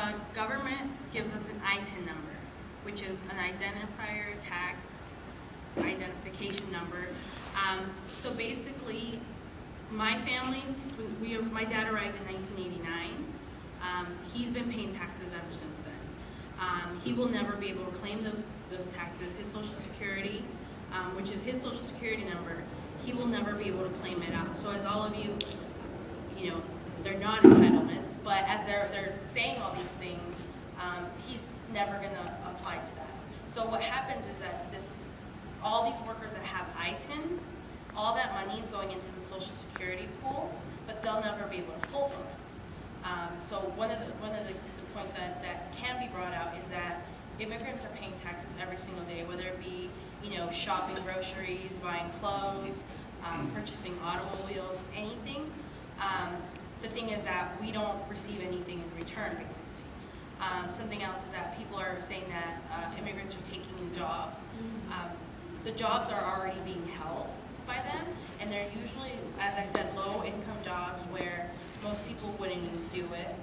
the government gives us an ITIN number, which is an identifier tax identification number. So basically, my dad arrived in 1989. He's been paying taxes ever since then. He will never be able to claim those taxes. His Social Security, which is his Social Security number, he will never be able to claim it out. So as all of you, they're not entitlements, but as they're saying all these things, he's never going to apply to that. So what happens is that all these workers that have ITINs, all that money is going into the Social Security pool, but they'll never be able to pull from it. So one of the points that can be brought out is that immigrants are paying taxes every single day, whether it be shopping groceries, buying clothes, purchasing automobiles, anything. The thing is that we don't receive anything in return, basically. Something else is that people are saying that immigrants are taking in jobs. The jobs are already being held by them, and they're usually, as I said, low-income jobs where most people wouldn't even do it.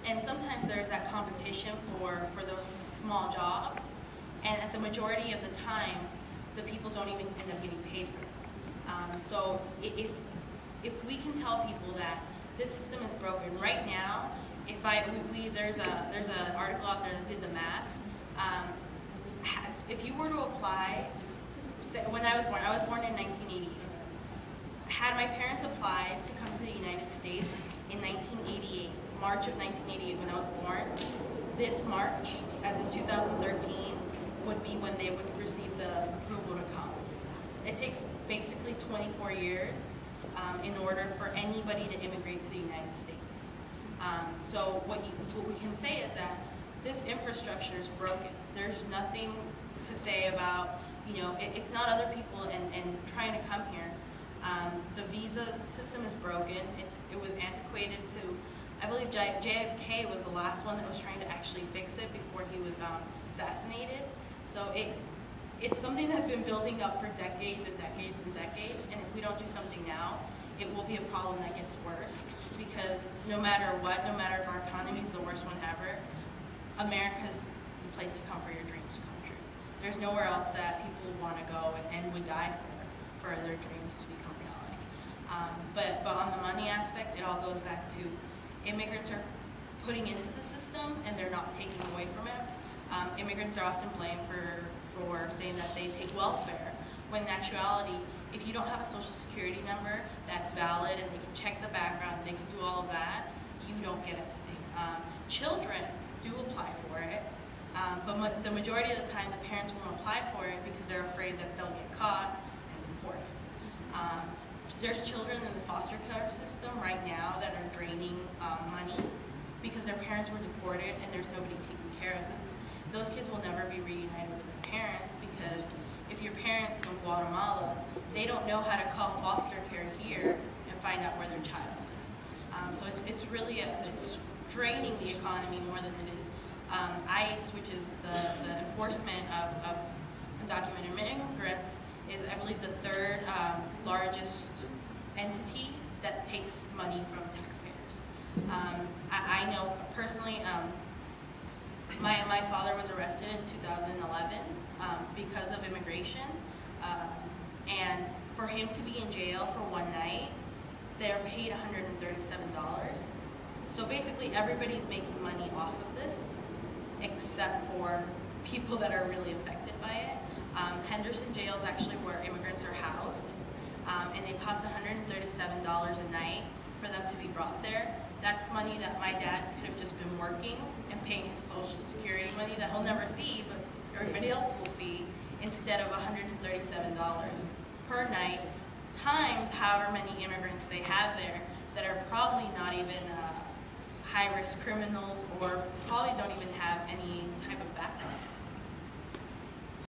And sometimes there's that competition for those small jobs, and at the majority of the time, the people don't even end up getting paid for them. So if we can tell people that this system is broken right now, there's an article out there that did the math. If you were to apply, when I was born in 1988. Had my parents applied to come to the United States in 1988, March of 1988 when I was born, this March, as in 2013, would be when they would receive the approval to come. It takes basically 24 years in order for anybody to immigrate to the United States. So what we can say is that this infrastructure is broken. There's nothing to say about, it's not other people and trying to come here. The visa system is broken. It was antiquated to, I believe JFK was the last one that was trying to actually fix it before he was assassinated. So it's something that's been building up for decades and decades and decades, and if we don't do something now, it will be a problem that gets worse, because no matter what, no matter if our economy is the worst one ever, America's the place to come for your dreams to come true. There's nowhere else that people want to go and would die for their dreams to become reality. But on the money aspect, it all goes back to immigrants are putting into the system and they're not taking away from it. Immigrants are often blamed for saying that they take welfare, when in actuality, if you don't have a Social Security number that's valid and they can check the background, they can do all of that, you don't get anything. Children do apply for it, but the majority of the time the parents won't apply for it because they're afraid that they'll get caught and deported. There's children in the foster care system right now that are draining money because their parents were deported and there's nobody taking care of them. Those kids will never be reunited with their parents because if your parents in Guatemala, they don't know how to call foster care here and find out where their child is. So it's really it's draining the economy more than it is. ICE, which is the enforcement of undocumented immigrants, is, I believe, the third largest entity that takes money from taxpayers. I know personally, my father was arrested in 2011 because of immigration, and for him to be in jail for one night, they're paid $137. So basically everybody's making money off of this, except for people that are really affected by it. Henderson jail is actually where immigrants are housed, and it costs $137 a night for them to be brought there. That's money that my dad could have just been working and paying his Social Security money that he'll never see, but everybody else will see, instead of $137 per night, times however many immigrants they have there that are probably not even high-risk criminals or probably don't even have any type of background.